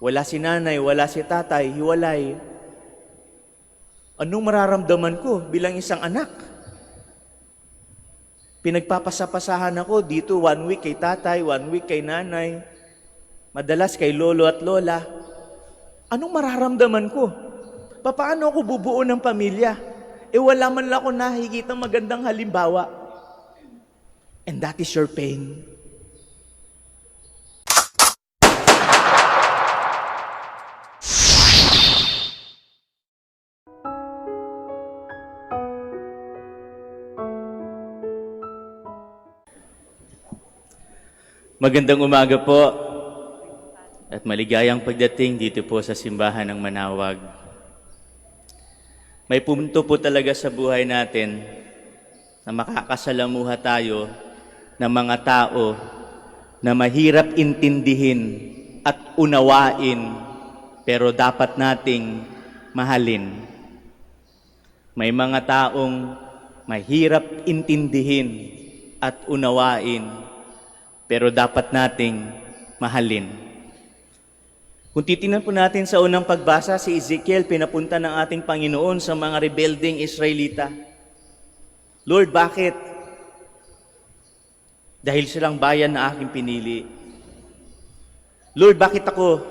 Wala si nanay, wala si tatay, hiwalay. Anong mararamdaman ko bilang isang anak? Pinagpapasapasahan ako dito 1 week kay tatay, 1 week kay nanay, madalas kay lolo at lola. Anong mararamdaman ko? Paano ako bubuo ng pamilya? Wala man lang ako nakikita magandang halimbawa. And that is your pain. Magandang umaga po at maligayang pagdating dito po sa simbahan ng Manawag. May punto po talaga sa buhay natin na makakasalamuha tayo ng mga tao na mahirap intindihin at unawain pero dapat nating mahalin. May mga taong mahirap intindihin at unawain pero dapat nating mahalin. Kung titingnan po natin sa unang pagbasa, si Ezekiel pinapunta ng ating Panginoon sa mga rebelding Israelita. Lord, bakit? Dahil silang bayan na aking pinili. Lord, bakit ako?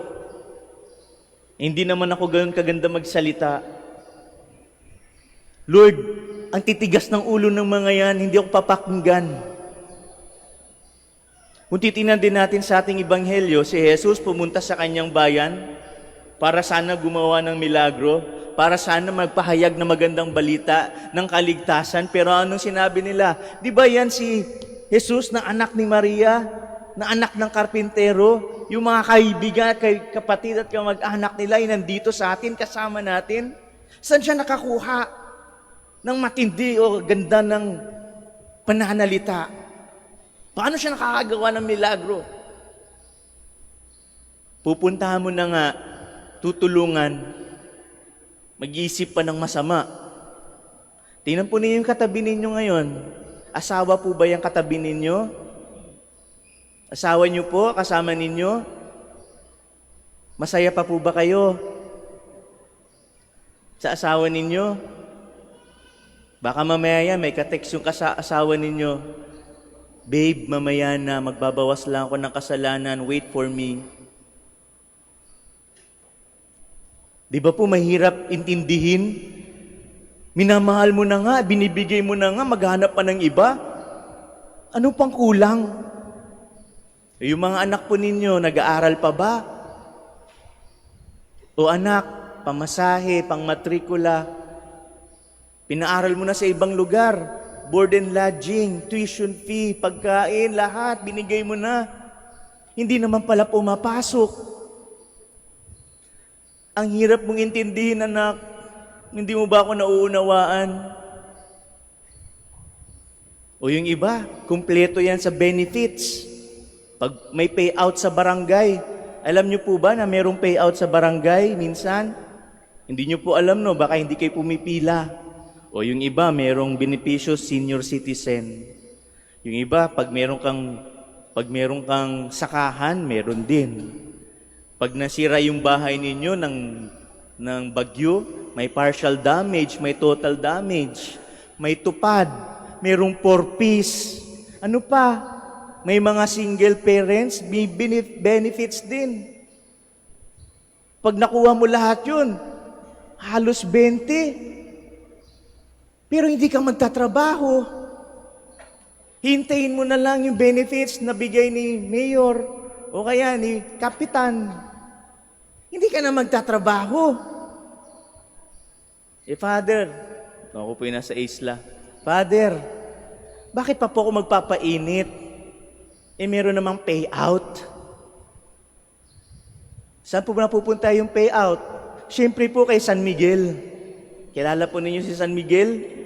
Hindi naman ako ganoon kaganda magsalita. Lord, ang titigas ng ulo ng mga yan, hindi ako papakinggan. Kung titingnan din natin sa ating ebanghelyo, si Jesus pumunta sa kanyang bayan para sana gumawa ng milagro, para sana magpahayag ng magandang balita ng kaligtasan. Pero anong sinabi nila? Di ba yan si Jesus na anak ni Maria, na anak ng karpintero? Yung mga kaibigan, kapatid at kamag-anak nila ay nandito sa atin, kasama natin. Saan siya nakakuha ng matindi o ganda ng pananalita? Paano siya nakakagawa ng milagro? Pupuntahan mo na nga, tutulungan, mag-iisip pa ng masama. Tingnan po ninyo yung katabi ninyo ngayon. Asawa po ba yung katabi ninyo? Asawa niyo po, kasama ninyo? Masaya pa po ba kayo sa asawa ninyo? Baka mamaya may ka-text yung asawa ninyo. Babe, mamaya na, magbabawas lang ako ng kasalanan, wait for me. Di ba po mahirap intindihin? Minamahal mo na nga, binibigay mo na nga, maghanap pa ng iba. Ano pang kulang? Yung mga anak po ninyo, nag-aaral pa ba? O anak, pamasahe, pangmatrikula, pinaaral mo na sa ibang lugar. Board and lodging, tuition fee, pagkain, lahat, binigay mo na. Hindi naman pala pumapasok. Ang hirap mong intindihin, anak. Hindi mo ba ako nauunawaan? O yung iba, kumpleto yan sa benefits. Pag may payout sa barangay, alam niyo po ba na mayroong payout sa barangay minsan? Hindi niyo po alam, no? Baka hindi kayo pumipila. O yung iba, merong benepisyo senior citizen. Yung iba, pag meron kang sakahan, meron din. Pag nasira yung bahay ninyo ng bagyo, may partial damage, may total damage, may tupad, merong 4-piece. Ano pa? May mga single parents, may benefits din. Pag nakuha mo lahat yun, halos 20. Pero hindi ka magtatrabaho. Hintayin mo na lang yung benefits na bigay ni mayor o kaya ni kapitan. Hindi ka na magtatrabaho. Father, ako po yung nasa isla. Father, bakit pa po ako magpapainit? Meron namang payout. Saan po napupunta yung payout? Siyempre po kay San Miguel. Kilala po ninyo si San Miguel?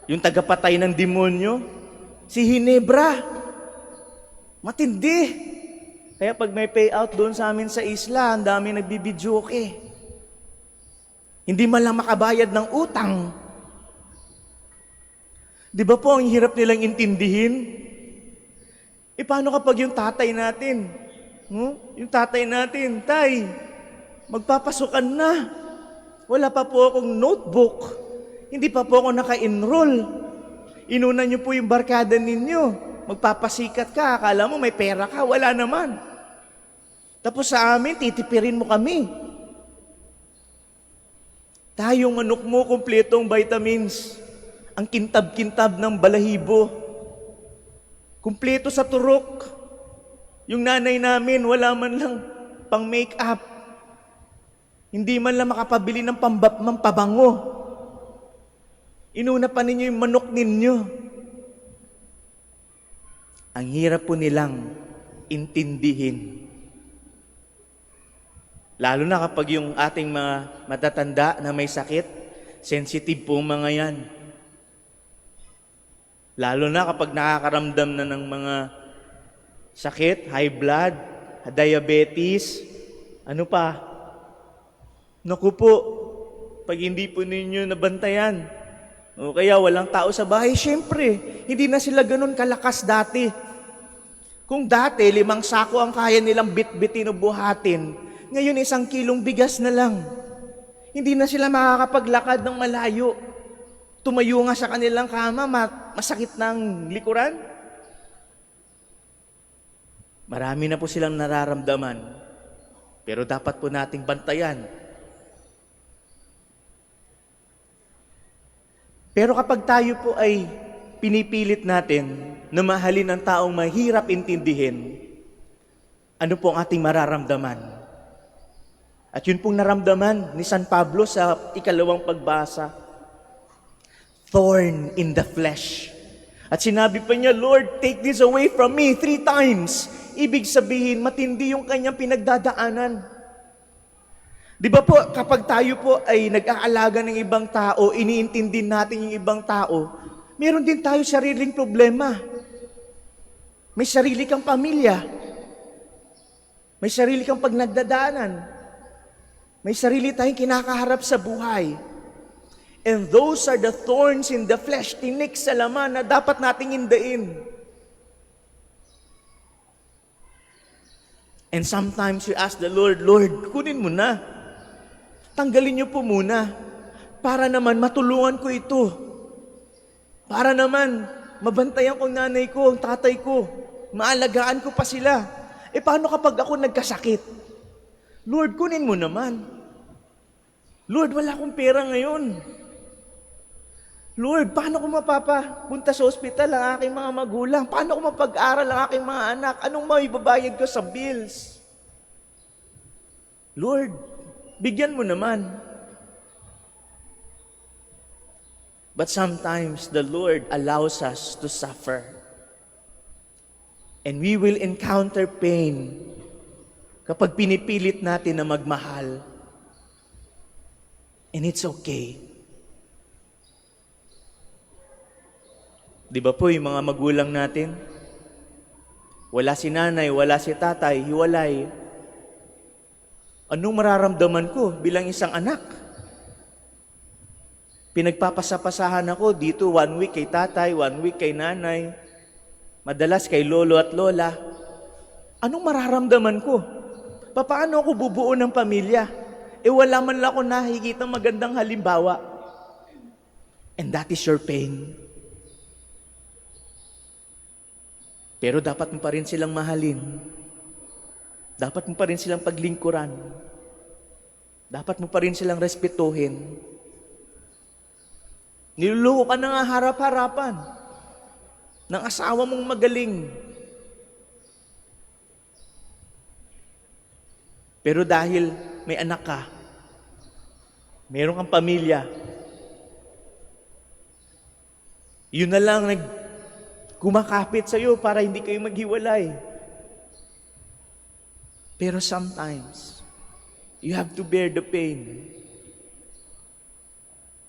Yung tagapatay ng demonyo? Si Ginebra. Matindi. Kaya pag may payout doon sa amin sa isla, ang dami nagbibidyoke. Hindi man lang makabayad ng utang. Di ba po ang hirap nilang intindihin? Paano kapag yung tatay natin, No? Yung tatay natin, tay, magpapasukan na. Wala pa po akong notebook. Hindi pa po ako naka-enroll. Inuna niyo po yung barkada ninyo. Magpapasikat ka, akala mo may pera ka, wala naman. Tapos sa amin, titipirin mo kami. Tayong manok mo, kumpletong vitamins. Ang kintab-kintab ng balahibo. Kumpleto sa turok. Yung nanay namin, wala man lang pang make-up. Hindi man lang makapabili ng pabango. Inuna pa ninyo yung manok ninyo. Ang hirap po nilang intindihin. Lalo na kapag yung ating mga matatanda na may sakit, sensitive po mga yan. Lalo na kapag nakakaramdam na ng mga sakit, high blood, diabetes, ano pa? Naku po, pag hindi po ninyo nabantayan, o kaya walang tao sa bahay, syempre, hindi na sila ganun kalakas dati. Kung dati, 5 sako ang kaya nilang bitbitin o buhatin, ngayon 1 kilong bigas na lang. Hindi na sila makakapaglakad ng malayo. Tumayo nga sa kanilang kama, masakit ng likuran. Marami na po silang nararamdaman, pero dapat po nating bantayan. Pero kapag tayo po ay pinipilit natin na mahalin ang taong mahirap intindihin, ano po ang ating mararamdaman? At yun pong naramdaman ni San Pablo sa 2nd pagbasa. Thorn in the flesh. At sinabi pa niya, Lord, take this away from me 3 times. Ibig sabihin, matindi yung kanyang pinagdadaanan. Di ba po, kapag tayo po ay nag-aalaga ng ibang tao, iniintindi natin yung ibang tao, meron din tayo sariling problema. May sarili kang pamilya. May sarili kang pagnagdadaanan. May sarili tayong kinakaharap sa buhay. And those are the thorns in the flesh, tinik sa laman na dapat nating hindain. And sometimes we ask the Lord, Lord, kunin mo na. Tanggalin niyo po muna. Para naman matulungan ko ito. Para naman mabantayan ko ang nanay ko, ang tatay ko. Maalagaan ko pa sila. E paano kapag ako nagkasakit? Lord, kunin mo naman. Lord, wala akong pera ngayon. Lord, paano ko mapapapunta sa ospital ang aking mga magulang? Paano ko mapag-aral ang aking mga anak? Anong maibabayad ko sa bills? Lord, bigyan mo naman. But sometimes the Lord allows us to suffer. And we will encounter pain kapag pinipilit natin na magmahal. And it's okay. Di ba po yung mga magulang natin? Wala si nanay, wala si tatay, hiwalay. Anong mararamdaman ko bilang isang anak? Pinagpapasapasahan ako dito 1 week kay tatay, 1 week kay nanay, madalas kay lolo at lola. Anong mararamdaman ko? Paano ako bubuo ng pamilya? E wala man lang ako nakikitang magandang halimbawa. And that is your pain. Pero dapat mo pa rin silang mahalin. Dapat mo pa rin silang paglingkuran. Dapat mo pa rin silang respetuhin. Niluloko ka na nga harap-harapan ng asawa mong magaling. Pero dahil may anak ka, meron kang pamilya, yun na lang kumakapit sa'yo para hindi kayo maghiwalay. Pero sometimes, you have to bear the pain.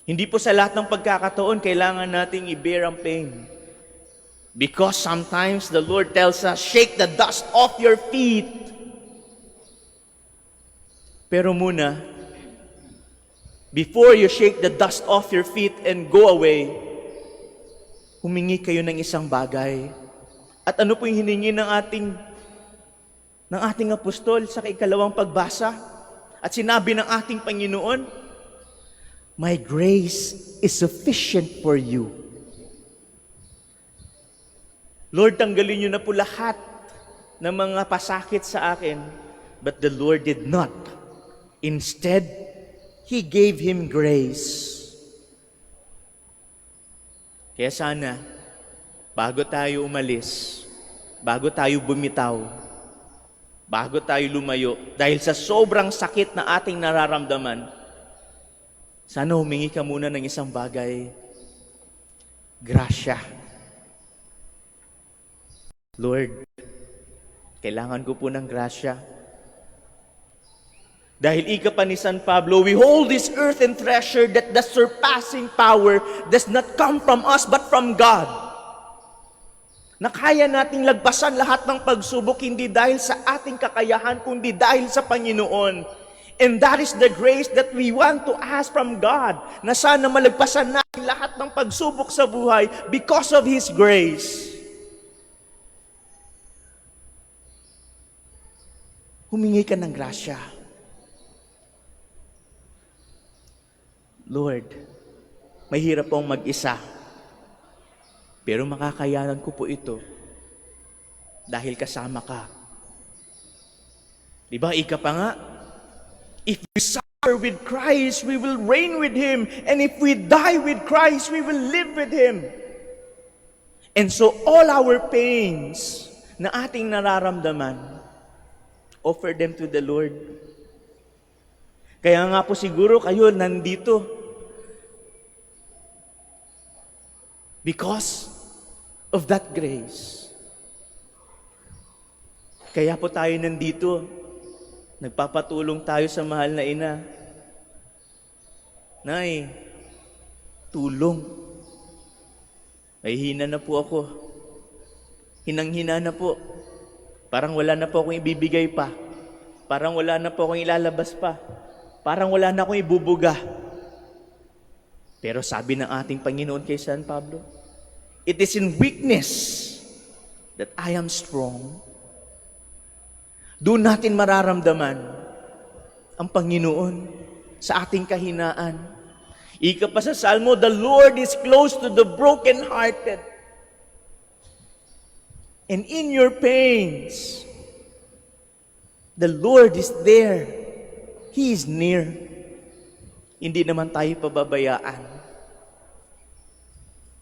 Hindi po sa lahat ng pagkakataon kailangan nating i-bear ang pain. Because sometimes the Lord tells us, shake the dust off your feet. Pero muna, before you shake the dust off your feet and go away, humingi kayo ng isang bagay. At ano po yung hiningi ng ating ng ating apostol sa ikalawang pagbasa. At sinabi ng ating Panginoon, "My grace is sufficient for you." Lord, tanggalin niyo na po lahat ng mga pasakit sa akin. But the Lord did not. Instead, He gave him grace. Kaya sana, bago tayo umalis, bago tayo bumitaw, bago tayo lumayo, dahil sa sobrang sakit na ating nararamdaman, sana humingi ka muna ng isang bagay, grasya. Lord, kailangan ko po ng grasya. Dahil ika pa ni San Pablo, we hold this earthen treasure that the surpassing power does not come from us but from God. Na kaya nating lagpasan lahat ng pagsubok hindi dahil sa ating kakayahan, kundi dahil sa Panginoon. And that is the grace that we want to ask from God, na sana malagpasan natin lahat ng pagsubok sa buhay because of His grace. Humingi ka ng grasya. Lord, mahirap pong mag-isa, pero makakayanan ko po ito dahil kasama ka. Diba, ika pa nga, if we suffer with Christ, we will reign with Him. And if we die with Christ, we will live with Him. And so all our pains na ating nararamdaman, offer them to the Lord. Kaya nga po siguro kayo nandito because of that grace. Kaya po tayo nandito, nagpapatulong tayo sa mahal na ina. Nay, tulong. May hina na po ako. Hinang-hina na po. Parang wala na po akong ibibigay pa. Parang wala na po akong ilalabas pa. Parang wala na akong ibubuga. Pero sabi ng ating Panginoon kay San Pablo, "It is in weakness that I am strong." Doon natin mararamdaman ang Panginoon sa ating kahinaan. Ika pa sa Salmo, "The Lord is close to the brokenhearted." And in your pains, the Lord is there. He is near. Hindi naman tayo pababayaan.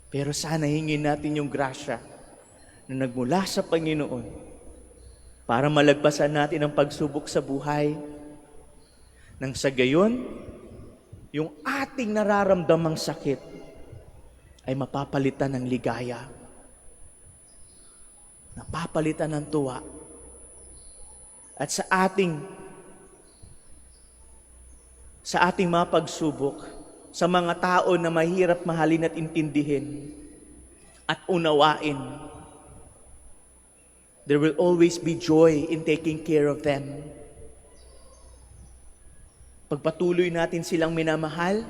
Pero sana hingin natin yung grasya na nagmula sa Panginoon para malagpasan natin ang pagsubok sa buhay. Nang sa gayon, yung ating nararamdamang sakit ay mapapalitan ng ligaya. Napapalitan ng tuwa. At sa ating mga pagsubok, sa mga tao na mahirap mahalin at intindihin at unawain, there will always be joy in taking care of them. Pagpatuloy natin silang minamahal,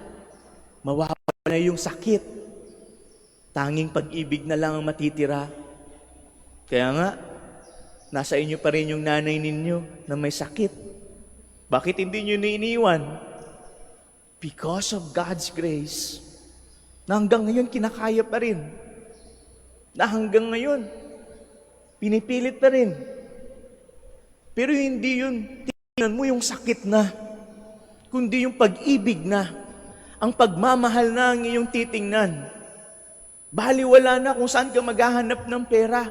mawawala na yung sakit. Tanging pag-ibig na lang ang matitira. Kaya nga, nasa inyo pa rin yung nanay ninyo na may sakit. Bakit hindi nyo iniiwan? Because of God's grace, na hanggang ngayon kinakaya pa rin. Na hanggang ngayon, pinipilit pa rin. Pero hindi yun, tingnan mo yung sakit na, kundi yung pag-ibig na, ang pagmamahal na ang iyong titingnan. Baliwala na kung saan ka maghahanap ng pera.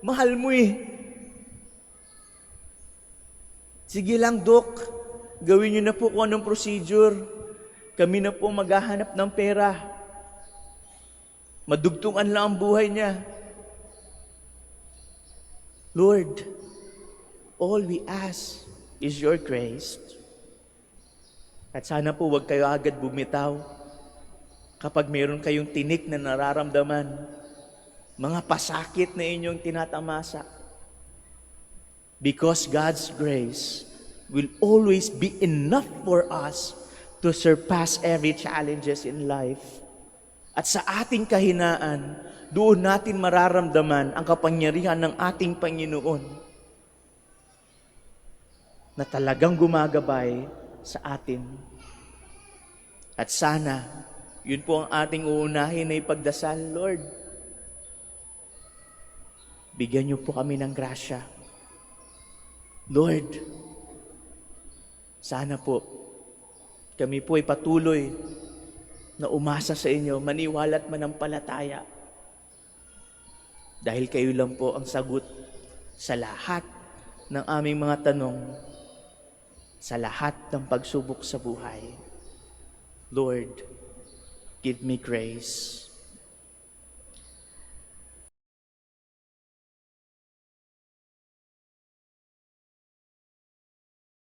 Mahal mo eh. Sige lang, Dok. Gawin niyo na po kung anong procedure. Kami na po maghahanap ng pera. Madugtungan lang ang buhay niya. Lord, all we ask is your grace. At sana po wag kayo agad bumitaw kapag mayroon kayong tinik na nararamdaman, mga pasakit na inyong tinatamasa. Because God's grace will always be enough for us to surpass every challenges in life. At sa ating kahinaan, doon natin mararamdaman ang kapangyarihan ng ating Panginoon. na talagang gumagabay sa atin. At sana, yun po ang ating uunahin na ipagdasal, Lord. Bigyan niyo po kami ng grasya. Lord, sana po, kami po ay patuloy na umasa sa inyo, maniwala at manampalataya. Dahil kayo lang po ang sagot sa lahat ng aming mga tanong, sa lahat ng pagsubok sa buhay. Lord, give me grace.